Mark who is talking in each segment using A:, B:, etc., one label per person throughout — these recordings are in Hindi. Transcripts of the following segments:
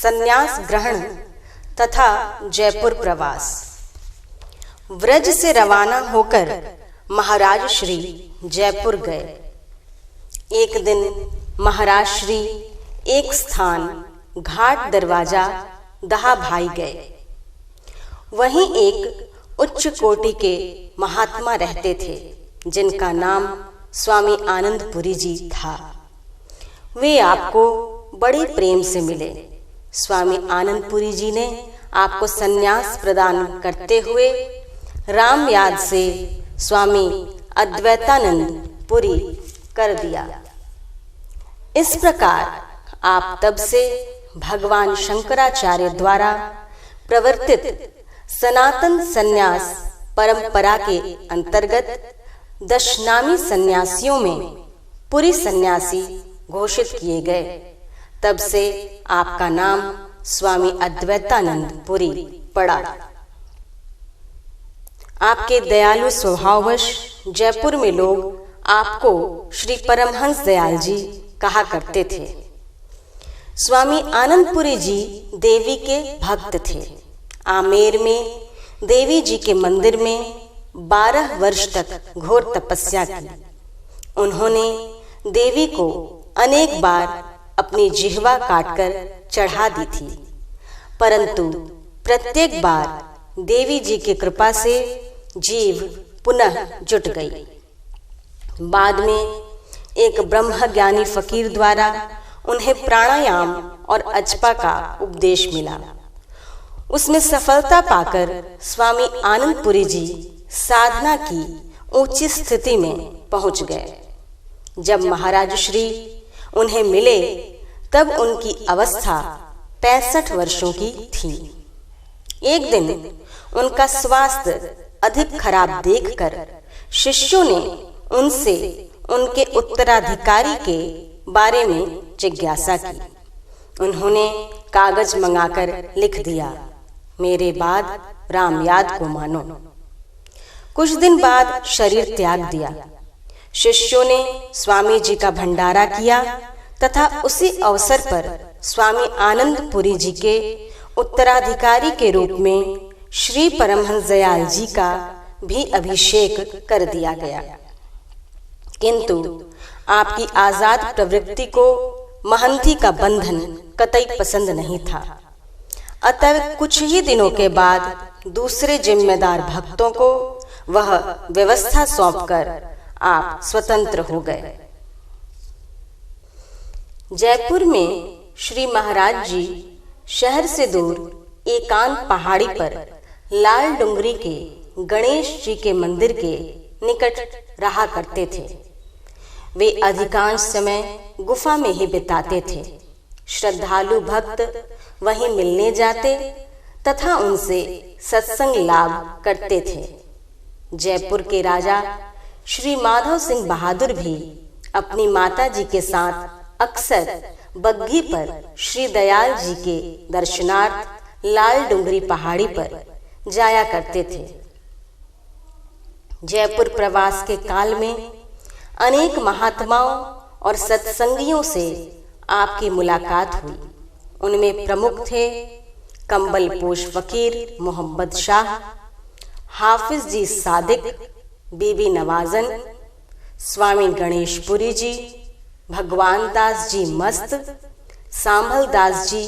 A: संन्यास ग्रहण तथा जयपुर प्रवास। व्रज से रवाना होकर महाराज श्री जयपुर गए। एक दिन महाराज श्री एक स्थान घाट दरवाजा दहा भाई गए। वहीं एक उच्च कोटि के महात्मा रहते थे जिनका नाम स्वामी आनंदपुरी जी था। वे आपको बड़े प्रेम से मिले। स्वामी आनंदपुरी जी ने आपको संन्यास प्रदान करते हुए राम याद से स्वामी अद्वैतानंद पुरी कर दिया। इस प्रकार आप तब से भगवान शंकराचार्य द्वारा प्रवर्तित सनातन संन्यास परंपरा के अंतर्गत दशनामी सन्यासियों में पुरी सन्यासी घोषित किए गए। तब से आपका नाम स्वामी अद्वैतानंद पुरी पड़ा। आपके दयालु स्वभाववश जयपुर में लोग आपको श्री परमहंस दयाल जी कहा करते थे। स्वामी आनंदपुरी जी देवी के भक्त थे। आमेर में देवी जी के मंदिर में 12 वर्ष तक घोर तपस्या की। उन्होंने देवी को अनेक बार अपनी जिह्वा काटकर चढ़ा दी थी, परंतु प्रत्येक बार देवी जी की कृपा से जीव पुनः जुट गई। बाद में एक ब्रह्मज्ञानी फकीर द्वारा उन्हें प्राणायाम और अजपा का उपदेश मिला। उसमें सफलता पाकर स्वामी आनंदपुरी जी साधना की ऊंची स्थिति में पहुंच गए। जब महाराज श्री उन्हें मिले तब उनकी अवस्था 65 वर्षों की थी। एक दिन उनका स्वास्थ्य अधिक खराब देखकर शिष्यों ने उनसे उनके उत्तराधिकारी के बारे में जिज्ञासा की। उन्होंने कागज मंगाकर लिख दिया, मेरे बाद राम याद को मानो। कुछ दिन बाद शरीर त्याग दिया। शिष्यों ने स्वामी जी का भंडारा किया तथा उसी अवसर पर स्वामी आनंदपुरी जी के उत्तराधिकारी के रूप में श्री परमहंस दयाल जी का भी अभिषेक कर दिया गया। किंतु आपकी आजाद प्रवृत्ति को महंती का बंधन कतई पसंद नहीं था। अतः कुछ ही दिनों के बाद दूसरे जिम्मेदार भक्तों को वह व्यवस्था सौंपकर आप स्वतंत्र हो गए। जयपुर में श्री महाराज जी शहर से दूर एकांत पहाड़ी पर लाल डुंगरी के गणेश जी के मंदिर के निकट रहा करते थे। वे अधिकांश समय गुफा में ही बिताते थे। श्रद्धालु भक्त वहीं मिलने जाते तथा उनसे सत्संग लाभ करते थे। जयपुर के राजा श्री माधव सिंह बहादुर भी अपनी माता जी के साथ अक्सर बग्घी पर श्री दयाल जी के दर्शनार्थ लाल डुंगरी पहाड़ी पर जाया करते थे। जयपुर प्रवास के काल में अनेक महात्माओं और सत्संगियों से आपकी मुलाकात हुई। उनमें प्रमुख थे कंबलपोश फकीर मोहम्मद शाह, हाफिज जी सादिक, बीबी नवाजन, स्वामी गणेशपुरी जी, भगवान दास जी मस्त, सांभल दास जी,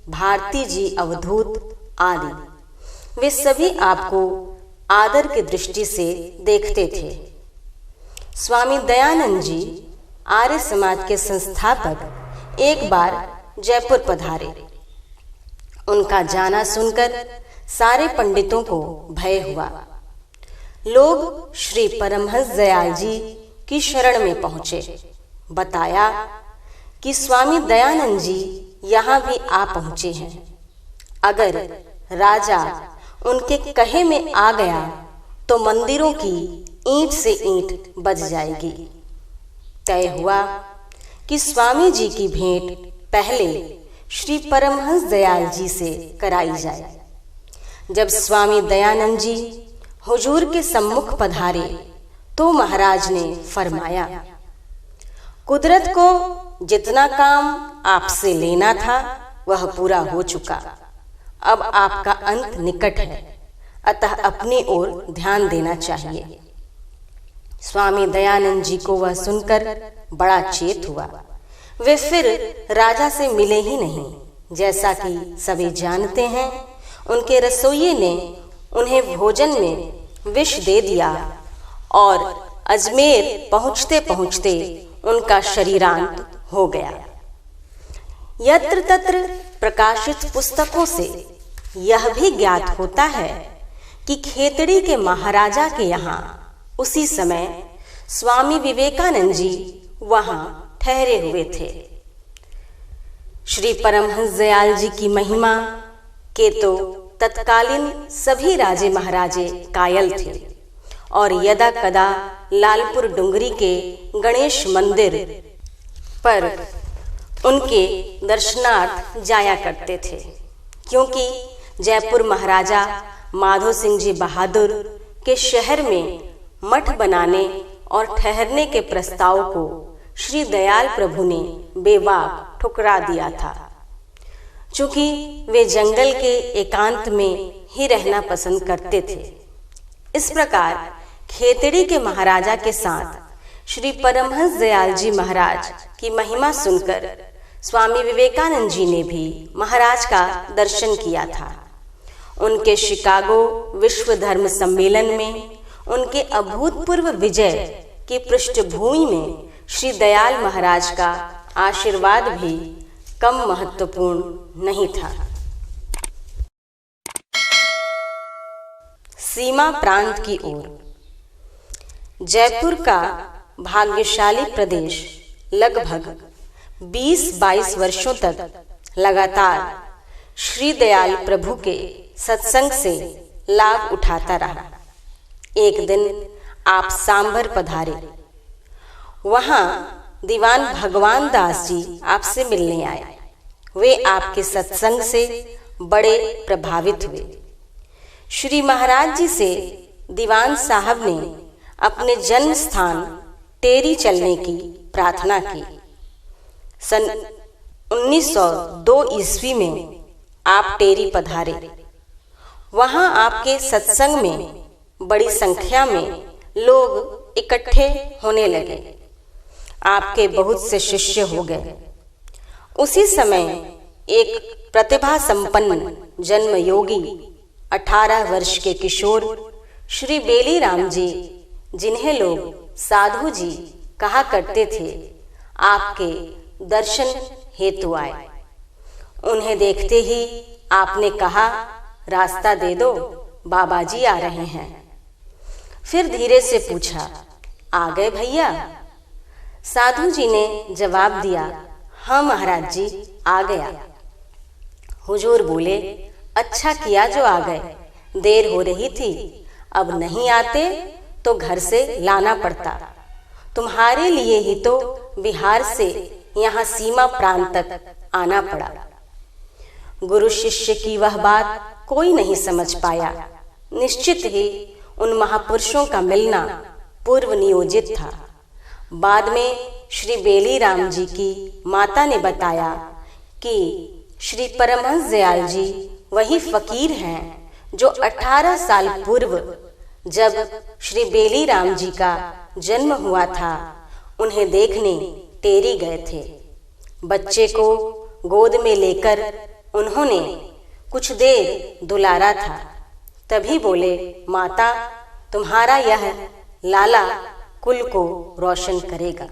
A: भारती जी अवधूत आदि। वे सभी आपको आदर की दृष्टि से देखते थे। स्वामी दयानंद जी आर्य समाज के संस्थापक एक बार जयपुर पधारे। उनका जाना सुनकर सारे पंडितों को भय हुआ। लोग श्री परमहंस दयाल जी की शरण में पहुंचे। बताया कि स्वामी दयानंद जी यहाँ भी आ पहुंचे हैं। अगर राजा उनके कहे में आ गया तो मंदिरों की ईंट से ईंट बज जाएगी। तय हुआ कि स्वामी जी की भेंट पहले श्री परमहंस दयाल जी से कराई जाए। जब स्वामी दयानंद जी हुजूर के सम्मुख पधारे तो महाराज ने फरमाया, कुदरत को जितना काम आपसे लेना था वह पूरा हो चुका। अब आपका अंत निकट है, अतः अपनी ओर ध्यान देना चाहिए। स्वामी दयानंद जी को वह सुनकर बड़ा चेत हुआ। वे फिर राजा से मिले ही नहीं। जैसा कि सभी जानते हैं, उनके रसोइये ने उन्हें भोजन में विष दे दिया और अजमेर पहुँचते पहुँचते उनका शरीरांत हो गया। यत्र तत्र प्रकाशित पुस्तकों से यह भी ज्ञात होता है कि खेतड़ी के महाराजा के यहाँ उसी समय स्वामी विवेकानंद जी वहाँ ठहरे हुए थे। श्री परमहंस दयाल जी की महिमा के तो तत्कालीन सभी राजे महाराजे कायल थे और यदा कदा लालपुर डुंगरी के गणेश मंदिर पर उनके दर्शनार्थ जाया करते थे, क्योंकि जयपुर महाराजा माधो सिंह जी बहादुर के शहर में मठ बनाने और ठहरने के प्रस्ताव को श्री दयाल प्रभु ने बेबाक ठुकरा दिया था। चूंकि वे जंगल के एकांत में ही रहना पसंद करते थे, इस प्रकार खेतड़ी के महाराजा के साथ श्री परमहंस दयाल जी महाराज की महिमा सुनकर स्वामी विवेकानंद जी ने भी महाराज का दर्शन किया था। उनके शिकागो विश्व धर्म सम्मेलन में उनके अभूतपूर्व विजय की पृष्ठभूमि में श्री दयाल महाराज का आशीर्वाद भी कम महत्वपूर्ण नहीं था। सीमा प्रांत की ओर जयपुर का भाग्यशाली प्रदेश लगभग 20-22 वर्षों तक लगातार श्री दयाल प्रभु के सत्संग से लाभ उठाता रहा। एक दिन आप सांभर पधारे। वहां दीवान भगवान दास जी आपसे मिलने आए। वे आपके सत्संग से बड़े प्रभावित हुए। श्री महाराज जी से दीवान साहब ने अपने जन्म स्थान टेरी चलने की प्रार्थना की। सन 1902 ईस्वी में आप टेरी पधारे। वहां आपके सत्संग में बड़ी संख्या में लोग इकट्ठे होने लगे। आपके बहुत से शिष्य हो गए। उसी समय एक प्रतिभा संपन्न जन्म योगी 18 वर्ष के किशोर श्री बेली राम जी, जिन्हें लोग साधु जी कहा करते थे, आपके दर्शन हेतु आए। उन्हें देखते ही आपने कहा, रास्ता दे दो, बाबा जी आ रहे हैं। फिर धीरे से पूछा, आ गए भैया? साधु जी ने जवाब दिया, हाँ महाराज जी, आ गया। हुजूर बोले, अच्छा किया जो आ गए, देर हो रही थी, अब नहीं आते तो घर से लाना पड़ता। तुम्हारे लिए ही तो बिहार से यहाँ सीमा प्रांत तक आना पड़ा। गुरु शिष्य की वह बात कोई नहीं समझ पाया। निश्चित ही उन महापुरुषों का मिलना पूर्व नियोजित था। बाद में श्री बेली राम जी की माता ने बताया कि श्री परमहंस दयाल जी वही फकीर हैं जो 18 साल पूर्व जब श्री बेली राम जी का जन्म हुआ था, उन्हें देखने टेरी गए थे। बच्चे को गोद में लेकर उन्होंने कुछ देर दुलारा था। तभी बोले, माता, तुम्हारा यह लाला कुल को रोशन करेगा।